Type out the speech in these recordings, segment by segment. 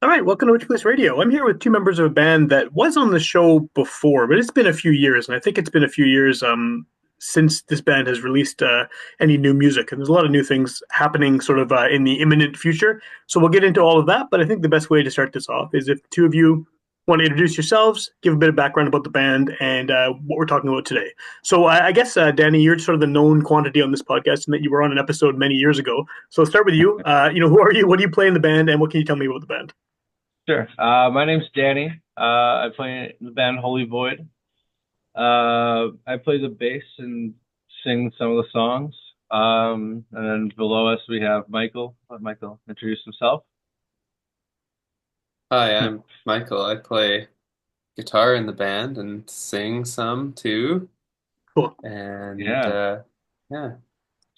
All right, welcome to Witchpolice Radio. I'm here with two members of a band that was on the show before, but it's been a few years, and I think it's been a few years since this band has released any new music. And there's a lot of new things happening sort of in the imminent future. So we'll get into all of that, but I think the best way to start this off is if the two of you want to introduce yourselves, give a bit of background about the band and what we're talking about today. So I guess, Danny, you're sort of the known quantity on this podcast and that you were on an episode many years ago. So I'll start with you. Who are you? What do you play in the band? And what can you tell me about the band? Sure. My name's Danny. I play in the band Holy Void. I play the bass and sing some of the songs. And then below us we have Michael. Let Michael introduce himself. Hi, I'm Michael. I play guitar in the band and sing some too. Cool. And Yeah. yeah.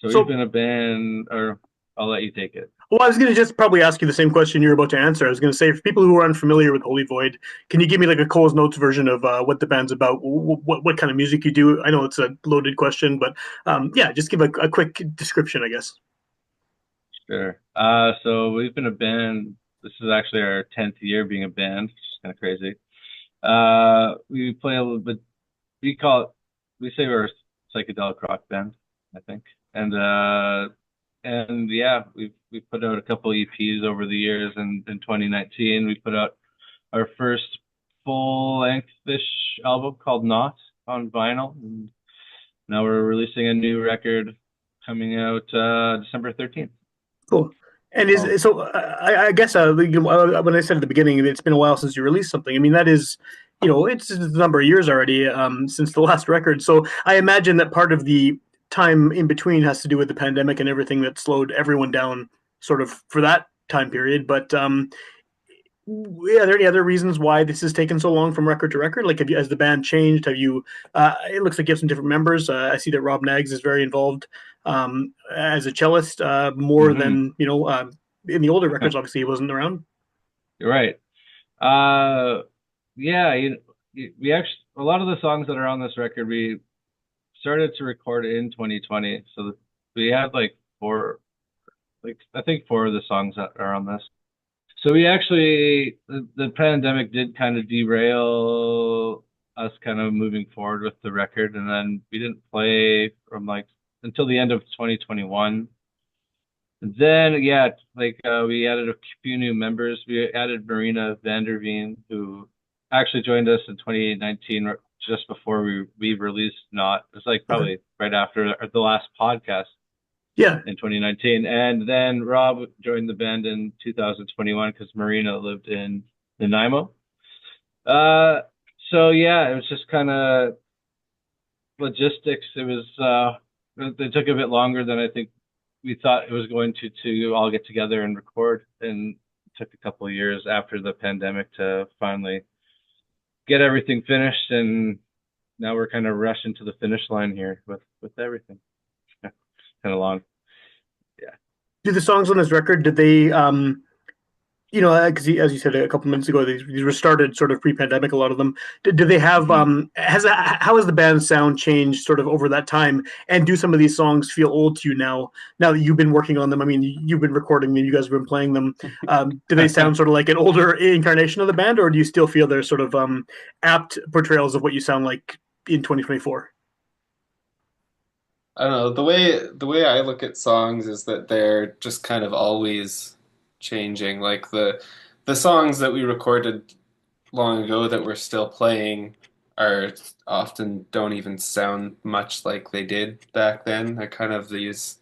So we've So, been a band, or I'll let you take it. well, I was going to just probably ask you the same question you're about to answer. I was going to say, for people who are unfamiliar with Holy Void, can you give me like a Cole's Notes version of what the band's about? What kind of music you do? I know it's a loaded question, but yeah, just give a quick description, I guess. Sure. So we've been a band. This is actually our 10th year being a band, which is kind of crazy. We play a little bit. We call it. We say we're a psychedelic rock band, I think. And yeah, we've put out a couple EPs over the years, and in 2019 we put out our first full length-ish album called Not on vinyl, and now we're releasing a new record coming out December 13th. Cool. And Called is so I guess when I said at the beginning it's been a while since you released something. I mean that is, it's a number of years already since the last record. So I imagine that part of the time in between has to do with the pandemic and everything that slowed everyone down, sort of for that time period. But are there any other reasons why this has taken so long from record to record? Like, have you, has the band changed? Have you? It looks like you have some different members. I see that Rob Nags is very involved as a cellist, more hmm than in the older records. Obviously, he wasn't around. You're right. Yeah, we actually a lot of the songs that are on this record we started to record in 2020. So we had like I think four of the songs that are on this. So we actually, the pandemic did kind of derail us kind of moving forward with the record. And then we didn't play from like until the end of 2021. And then, yeah, we added a few new members. We added Marina Vanderveen, who actually joined us in 2019, just before we released Not. It was like Okay. probably right after the last podcast Yeah. in 2019. And then Rob joined the band in 2021 because Marina lived in Nanaimo. Uh, so yeah, it was just kind of logistics. It took a bit longer than I think we thought it was going to all get together and record. And it took a couple of years after the pandemic to finally get everything finished. And now we're kind of rushing to the finish line here with everything. Kind of long. Yeah. Do the songs on this record? Did they? Because as you said a couple minutes ago, these were started sort of pre-pandemic. A lot of them. Do they have? Mhm. How has the band's sound changed sort of over that time? And do some of these songs feel old to you now? Now that you've been working on them, I mean, you've been recording them, you guys have been playing them. Do they sound sort of like an older incarnation of the band, or do you still feel they're sort of apt portrayals of what you sound like in 2024? I don't know. The way I look at songs is that they're just kind of always changing. Like the songs that we recorded long ago that we're still playing are often don't even sound much like they did back then. They're kind of these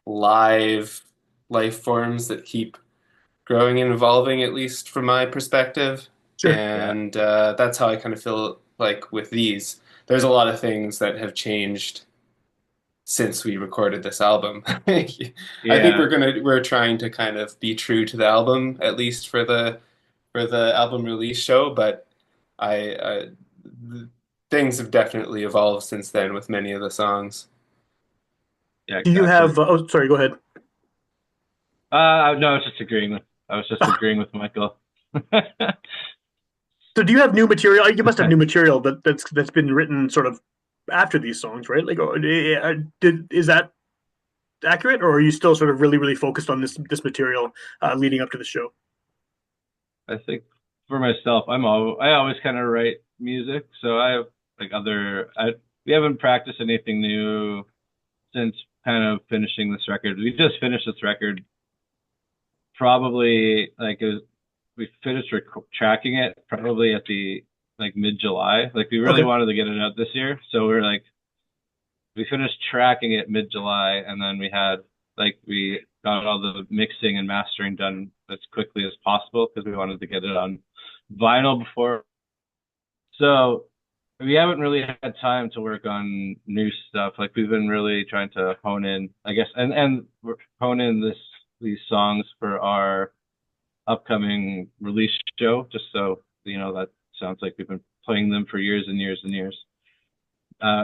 live life forms that keep growing and evolving, at least from my perspective. Sure. Yeah. And that's how I kind of feel like with these. There's a lot of things that have changed since we recorded this album. I think Yeah. we're trying to kind of be true to the album, at least for the album release show, but I things have definitely evolved since then with many of the songs. Yeah, Do you exactly. have? Oh, sorry. Go ahead. No, I was just agreeing with Michael. So do you have new material? You must have new material that's been written sort of after these songs, right? Like, is that accurate, or are you still sort of really focused on this material leading up to the show? I think for myself, I always kind of write music, so I have like we haven't practiced anything new since kind of finishing this record. We just finished this record probably like we finished tracking it probably at the like mid-July. Like we really Okay. wanted to get it out this year, so we're like we finished tracking it mid-July, and then we got all the mixing and mastering done as quickly as possible because we wanted to get it on vinyl before. So we haven't really had time to work on new stuff. Like we've been really trying to hone in, I guess, and hone in these songs for our upcoming release show, just so that sounds like we've been playing them for years and years and years.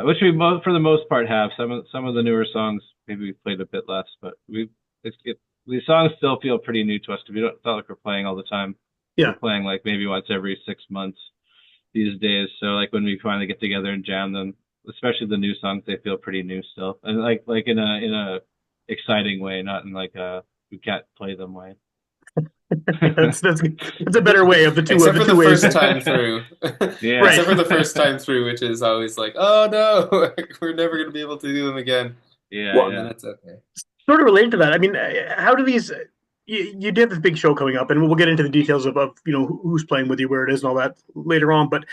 Which for the most part, have some of the newer songs. Maybe we played a bit less, but these songs still feel pretty new to us because it's not like we're playing all the time. Yeah. We're playing like maybe once every 6 months these days. So like when we finally get together and jam them, especially the new songs, they feel pretty new still, and like in a exciting way, not in like a we can't play them way. That's a better way of the two Except for the ways. first time through. Yeah. Right. Except for the first time through, which is always like, oh no, we're never going to be able to do them again. Yeah, Well, And then yeah. it's okay. sort of related to that. I mean, how do these? You did this big show coming up, and we'll get into the details of who's playing with you, where it is, and all that later on. But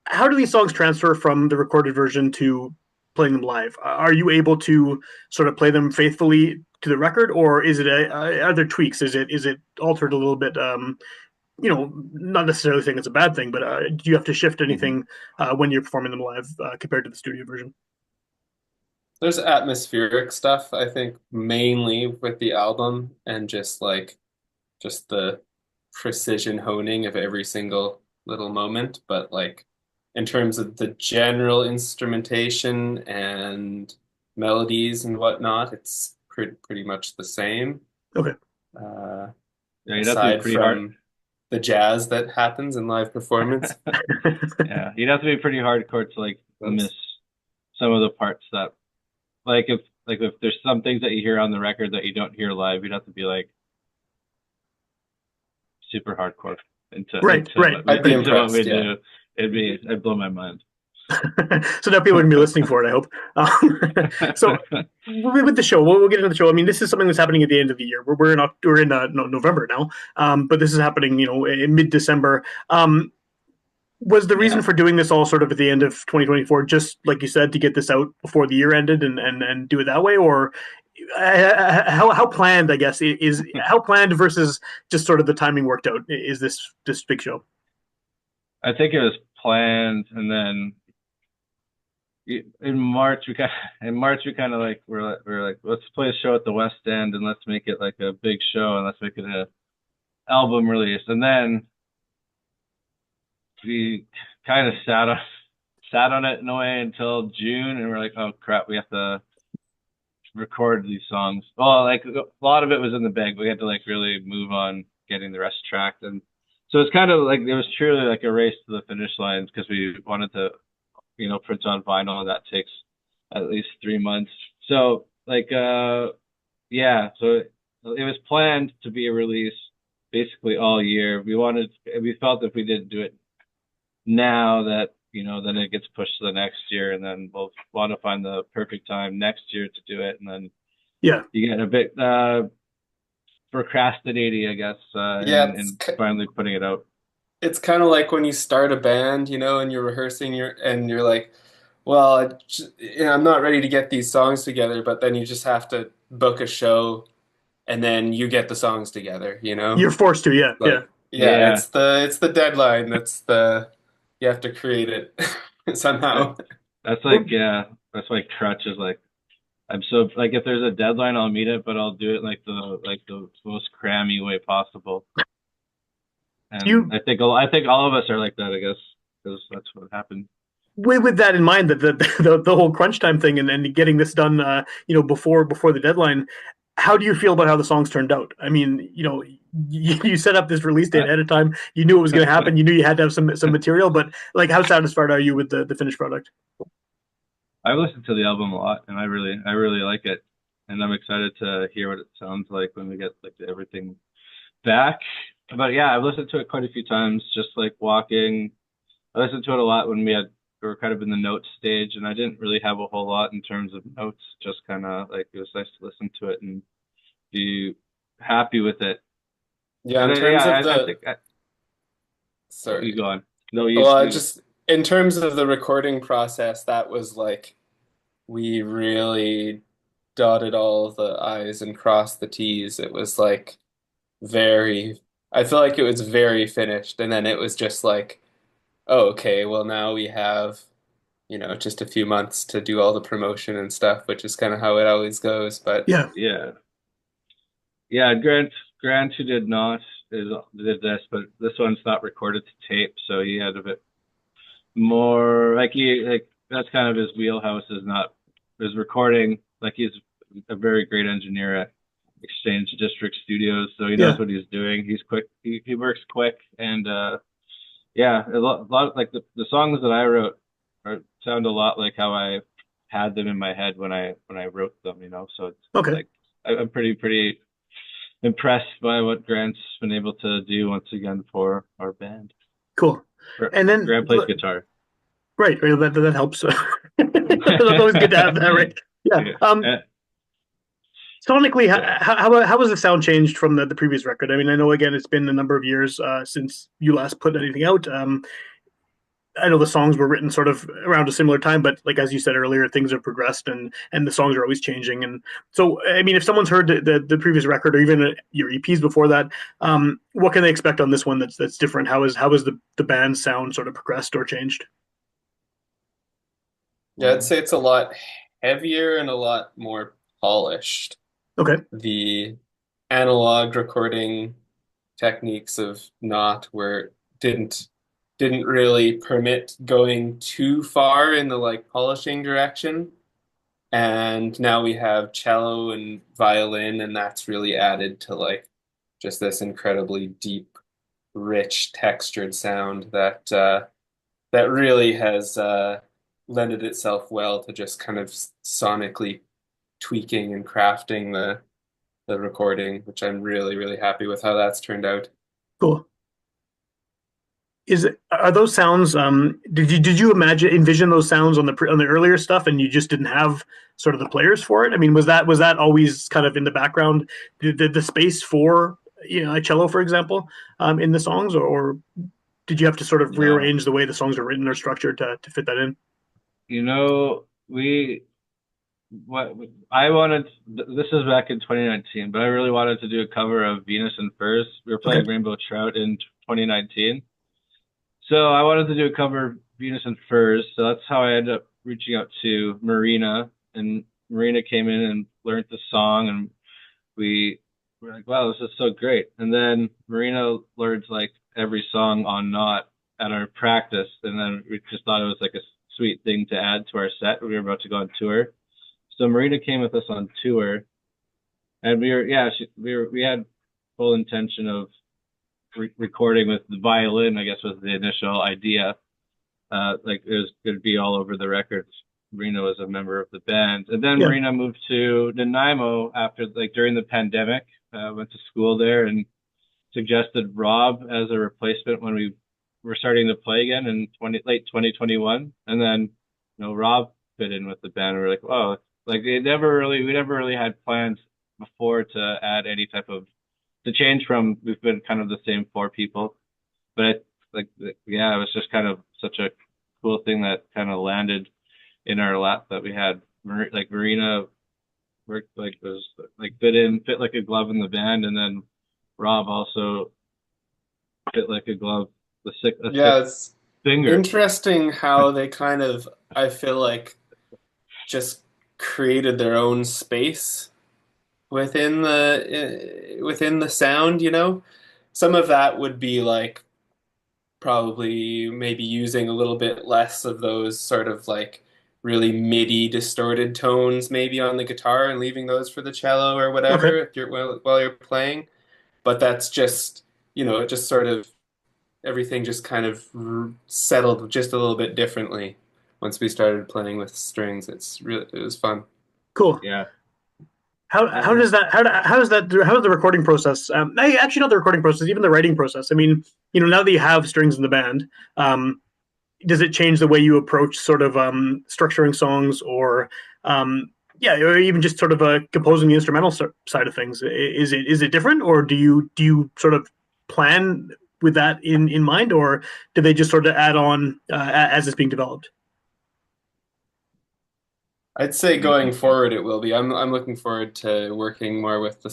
how do these songs transfer from the recorded version to playing them live? Are you able to sort of play them faithfully to the record, or is it are there tweaks? Is it altered a little bit? Not necessarily saying it's a bad thing, but do you have to shift Hmm. anything when you're performing them live compared to the studio version? There's atmospheric stuff, I think, mainly with the album and just the precision honing of every single little moment. But like in terms of the general instrumentation and melodies and whatnot, it's pretty much the same. Okay. Uh, Yeah, you'd have to be Aside pretty hard. from the jazz that happens in live performance. Yeah, you'd have to be pretty hardcore to like miss Oops. some of the parts that if there's some things that you hear on the record that you don't hear live, you'd have to be like super hardcore into Right, into right, what we I'd be right. into what we impressed, yeah. do. It'd blow my mind. So now people wouldn't be listening for it, I hope. So with the show, we'll get into the show. I mean, this is something that's happening at the end of the year. We're in November now, but this is happening, in mid-December. Was the reason Yeah. for doing this all sort of at the end of 2024, just like you said, to get this out before the year ended and do it that way, or how planned? I guess is how planned versus just sort of the timing worked out. Is this big show? I think it was planned, and then in March we kind of like we're like let's play a show at the West End and let's make it like a big show and let's make it a album release, and then we kind of sat on it in a way until June, and we're like, oh crap, we have to record these songs. Well, like a lot of it was in the bag. We had to like really move on getting the rest tracked, and so it's kind of like it was truly like a race to the finish lines because we wanted to, print on vinyl, and that takes at least 3 months. So like, yeah, so it was planned to be a release basically all year. We felt if we didn't do it now that then it gets pushed to the next year, and then we'll want to find the perfect time next year to do it, and then Yeah, you get a bit procrastinating, I guess, Yeah, in finally putting it out. it's kind of like when you start a band, and you're rehearsing and you're like, well, I'm not ready to get these songs together, but then you just have to book a show and then you get the songs together. you're forced to. Yeah, yeah. Like, yeah, Yeah, it's the deadline. You have to create it that, somehow. that's like yeah, that's like crutch is like I'm so like if there's a deadline, I'll meet it, but I'll do it like the most crammy way possible. And You I think all of us are like that, I guess, because that's what happened. with that in mind, that the whole crunch time thing and getting this done, before the deadline. How do you feel about how the songs turned out? I mean, you set up this release date I, ahead of time. You knew it was going to happen. You knew you had to have some material, but like, how satisfied are you with the finished product? I've listened to the album a lot, and I really like it, and I'm excited to hear what it sounds like when we get like everything back. But yeah, I've listened to it quite a few times, just like walking. I listened to it a lot when we were kind of in the notes stage, and I didn't really have a whole lot in terms of notes. Just kind of like it was nice to listen to it and be happy with it. Yeah, And in yeah, terms of I the think oh, you sorry. go on. No, Well, I you just in terms of the recording process, that was like we really dotted all the I's and crossed the T's. It was like very, I feel like it was very finished. And then it was just like, oh, okay, well, now we have, just a few months to do all the promotion and stuff, which is kind of how it always goes. But Yeah. yeah. Yeah, Grant who did not did this, but this one's not recorded to tape, so he had a bit more like that's kind of his wheelhouse is not is recording. Like he's a very great engineer at Exchange District Studios, so he knows Yeah. what he's doing. He's quick. He works quick, and yeah, a lot like the songs that I wrote sound a lot like how I had them in my head when I wrote them. So it's Okay. like I'm pretty impressed by what Grant's been able to do once again for our band. Cool. And then Grant plays guitar. right, that helps. That's always good to have that, right? Yeah. Yeah. Sonically, Yeah. how was the sound changed from the previous record? I mean, I know again it's been a number of years since you last put anything out. I know the songs were written sort of around a similar time, but like as you said earlier, things have progressed and the songs are always changing. And so, I mean, if someone's heard the previous record or even your EPs before that, what can they expect on this one that's different? How is the band's sound sort of progressed or changed? yeah, I'd say it's a lot heavier and a lot more polished. Okay, The analog recording techniques of Not were didn't didn't really permit going too far in the like polishing direction. And now we have cello and violin, and that's really added to like just this incredibly deep, rich, textured sound that really has lended itself well to just kind of sonically tweaking and crafting the recording, which I'm really, really happy with how that's turned out. cool. Are those sounds? Did you envision those sounds on the earlier stuff, and you just didn't have sort of the players for it? I mean, was that always kind of in the background, the space for a cello, for example, in the songs, or did you have to sort of No. rearrange the way the songs are written or structured to fit that in? We what I wanted. This is back in 2019, but I really wanted to do a cover of Venus and Furs. We were Okay, playing Rainbow Trout in 2019, so I wanted to do a cover of Venus and Furs. So that's how I ended up reaching out to Marina, and Marina came in and learned the song, and we were like, "Wow, this is so great!" And then Marina learned like every song on Not at our practice, and then we just thought it was like a sweet thing to add to our set. We were about to go on tour, so Marina came with us on tour, and yeah, we had full intention of recording with the violin. I guess was the initial idea. Like it was going to be all over the records. Marina was a member of the band, and then yeah, Marina moved to Nanaimo after like during the pandemic. Went to school there and suggested Rob as a replacement when we were starting to play again in late 2021, and then Rob fit in with the band. We were like, oh, like we never really had plans before to add any type of to change from we've been kind of the same four people, but like yeah, it was just kind of such a cool thing that kind of landed in our lap that we had like Marina worked like was like fit like a glove in the band, and then Rob also fit like a glove, a Yeah, sixth it's finger. interesting how they kind of, I feel like, just created their own space within the sound, you know? Some of that would be like probably maybe using a little bit less of those sort of like really MIDI distorted tones maybe on the guitar and leaving those for the cello or okay, whatever if you're while you're playing. But that's just, it just sort of everything just kind of settled just a little bit differently once we started playing with strings. It was fun. cool. Yeah, how Uh, does that how is the recording process? Actually, not the recording process, even the writing process. I mean, now that you have strings in the band, um, does it change the way you approach sort of structuring songs or yeah, or even just sort of composing the instrumental side of things? Is it different, or do you sort of plan with that in mind, or do they just sort of add on as it's being developed? I'd say What do you going think, Ken? forward it will be. I'm looking forward to working more with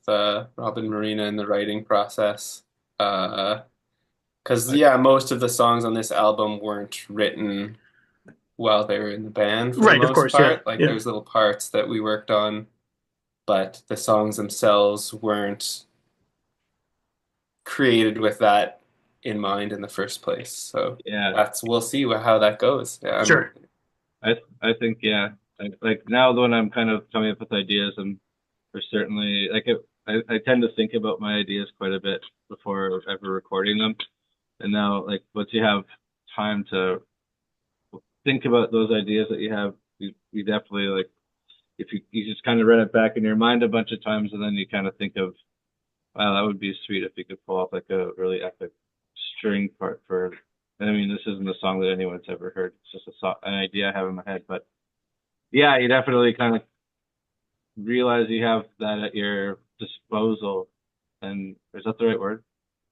Robin Marina in the writing process. Because Like, yeah, most of the songs on this album weren't written while they were in the band for the Right, of most course, yeah, part. Like yeah, there's little parts that we worked on, but the songs themselves weren't created with that in mind in the first place. So yeah, that's we'll see how that goes. Yeah, sure, I think yeah. Like now when I'm kind of coming up with ideas, and there's certainly like I tend to think about my ideas quite a bit before ever recording them. And now like once you have time to think about those ideas that you have, you definitely like if you just kind of run it back in your mind a bunch of times, and then you kind of think of, wow, that would be sweet if you could pull off like a really epic string part for. I mean, this isn't a song that anyone's ever heard. It's just an idea I have in my head. But yeah, you definitely kind of realize you have that at your disposal. And is that the right word?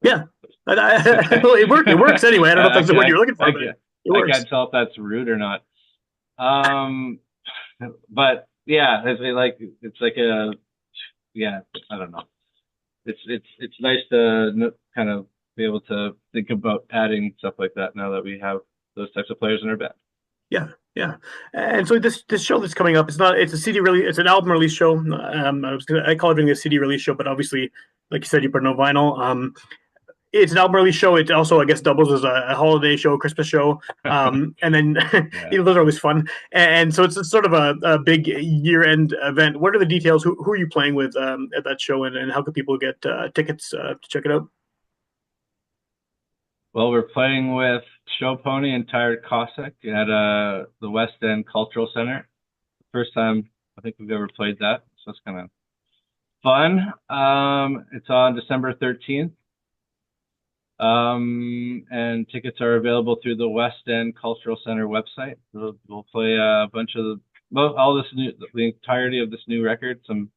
yeah. Okay. Well, it works anyway. I don't know if I, that's the word you're I, looking for, I, but can't- it I works. can't tell if that's rude or not. Um, but yeah, it's like a yeah. I don't know. It's nice to kind of be able to think about adding stuff like that now that we have those types of players in our band. Yeah, yeah. And so this show that's coming up, it's a CD really, it's an album release show. I call it being a CD release show, but obviously, like you said, you put no vinyl. It's an album release show. It also, I guess, doubles as a holiday show, Christmas show, and then Yeah. those are always fun. And so it's sort of a big year end event. What are the details? Who are you playing with at that show, and how can people get tickets to check it out? Well, we're playing with Show Pony and Tired Cossack at the West End Cultural Center. First time I think we've ever played that, so it's kind of fun. It's on December 13th. And tickets are available through the West End Cultural Center website. We'll play a bunch of all this the entirety of this new record, some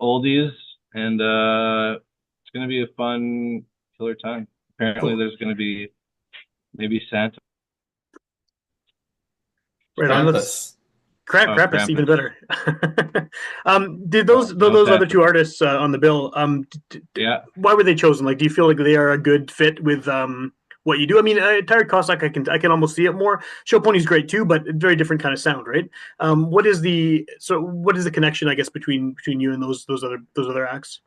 oldies, and it's going to be a fun, killer time. Apparently, Cool. there's going to be maybe Santa. Right on. That's Krampus. Oh, Krampus, even Krampus. better. Did Well, no those other Santa. two artists on the bill? Yeah. Why were they chosen? Like, do you feel like they are a good fit with what you do? I mean, Tired Cossack, I can almost see it more. Show Pony's great too, but very different kind of sound, right? What is the connection, I guess, between you and those other acts,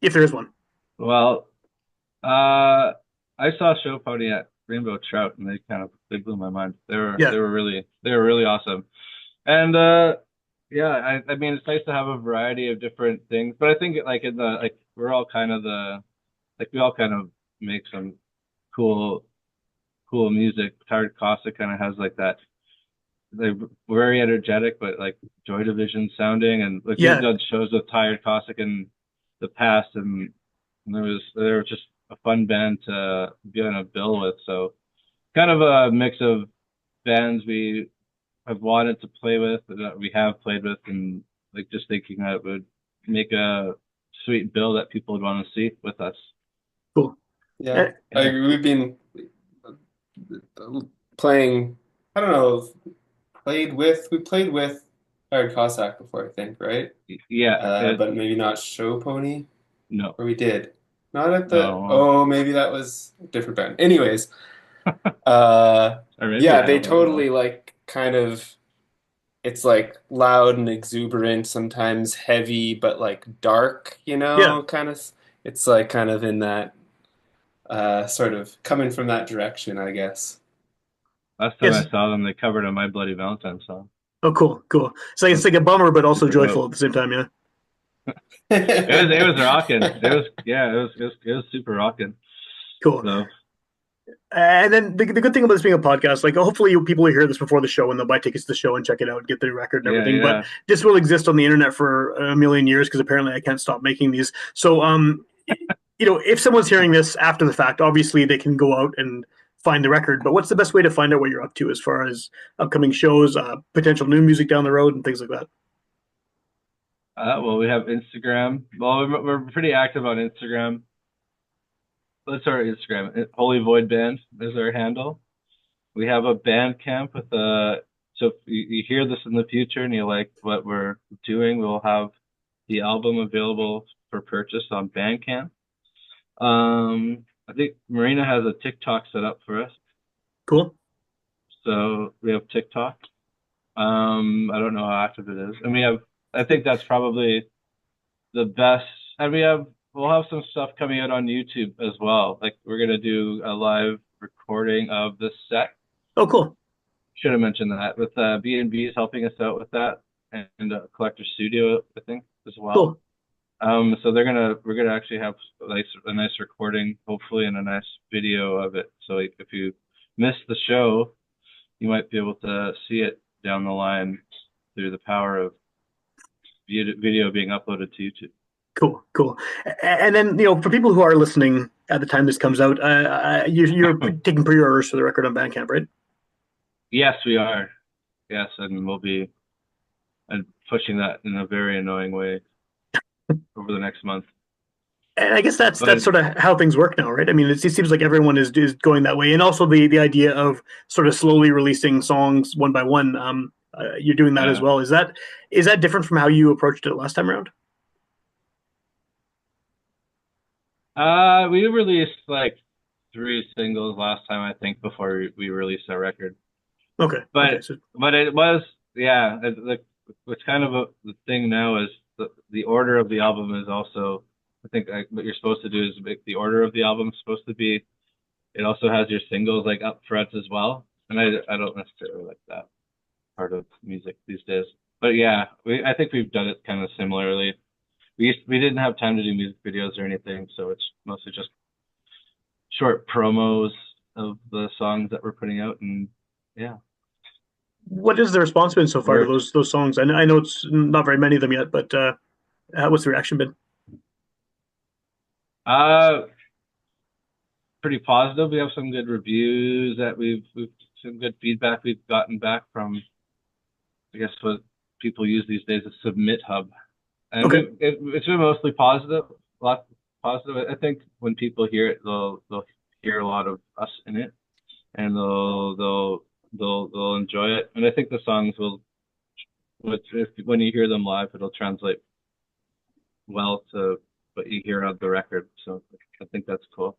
if there is one? Well, uh, I saw Show Pony at Rainbow Trout, and they blew my mind. Yeah, They were really awesome. And yeah, I mean it's nice to have a variety of different things, but I think like in the like we're all kind of the like we all kind of make some cool music. Tired Costa kind of has like that like very energetic but like Joy Division sounding, and like we've yeah. done shows with Tired Cossack in the past, and they were just a fun band to be on a bill with. So kind of a mix of bands we have wanted to play with, that we have played with, and like just thinking that it would make a sweet bill that people would want to see with us. Cool. Yeah, Uh, I Yeah, agree. We've been playing. I don't know. We played with Hired Cossack before, I think, right? yeah. But maybe not Show Pony, No, or we did. Not at the. no. Oh, maybe that was a different band. Anyways, uh, Or maybe yeah, I they don't know. totally like kind of. It's like loud and exuberant, sometimes heavy, but like dark. yeah. Kind of. It's like kind of in that sort of coming from that direction, I guess. Last time I Yes. saw them, they covered a My Bloody Valentine song. Oh, cool, cool. So I it's was like a bummer, but also super joyful dope. at the same time. Yeah. It was rocking. It was yeah, it was super rocking. Cool. So And then the good thing about this being a podcast, like hopefully people will hear this before the show and they'll buy tickets to the show and check it out and get the record and Yeah, everything. But yeah. this will exist on the internet for a million years because apparently I can't stop making these. So, if someone's hearing this after the fact, obviously they can go out and find the record. But what's the best way to find out what you're up to as far as upcoming shows, potential new music down the road, and things like that? Well, we have Instagram. Well, we're pretty active on Instagram. Let's start Instagram. Holy Void Band is our handle. We have a Bandcamp with a. So if you hear this in the future and you like what we're doing, we'll have the album available for purchase on Bandcamp. I think Marina has a TikTok set up for us, Cool. so we have TikTok. I don't know how active it is, and we have. I think that's probably the best. And we'll have some stuff coming out on YouTube as well. Like we're gonna do a live recording of the set. Oh, cool. Should have mentioned that with B&B is helping us out with that, and Collector Studio I think as well. Cool. So we're gonna actually have a nice recording, hopefully, and a nice video of it. So like, if you missed the show, you might be able to see it down the line through the power of video being uploaded to YouTube. Cool, cool. And then, for people who are listening at the time this comes out, you're taking pre-orders for the record on Bandcamp, right? Yes, we are. Yes, and we'll be pushing that in a very annoying way over the next month. And I guess that's But sort of how things work now, right? I mean, it seems like everyone is going that way, and also the idea of sort of slowly releasing songs one by one. You're doing that as yeah, well. Is that different from how you approached it last time around? we released like 3 singles last time, I think, before we released our record. Okay, okay. But So but it was yeah. What's kind of the thing now is the order of the album is also. I think what you're supposed to do is make the order of the album supposed to be. It also has your singles like up front as well, and I don't necessarily like that part of music these days. But yeah, I think we've done it kind of similarly. We didn't have time to do music videos or anything, so it's mostly just short promos of the songs that we're putting out, and yeah, what is the response been so far to works. those songs? I know it's not very many of them yet, but what's the reaction been? Uh, Pretty positive. We have some good reviews that we've some good feedback we've gotten back from, I guess what people use these days is Submit Hub, and Okay. it's been mostly positive, a lot positive. I think when people hear it, they'll hear a lot of us in it, and they'll enjoy it. And I think the songs will, when you hear them live, it'll translate well to what you hear on the record. So I think that's cool.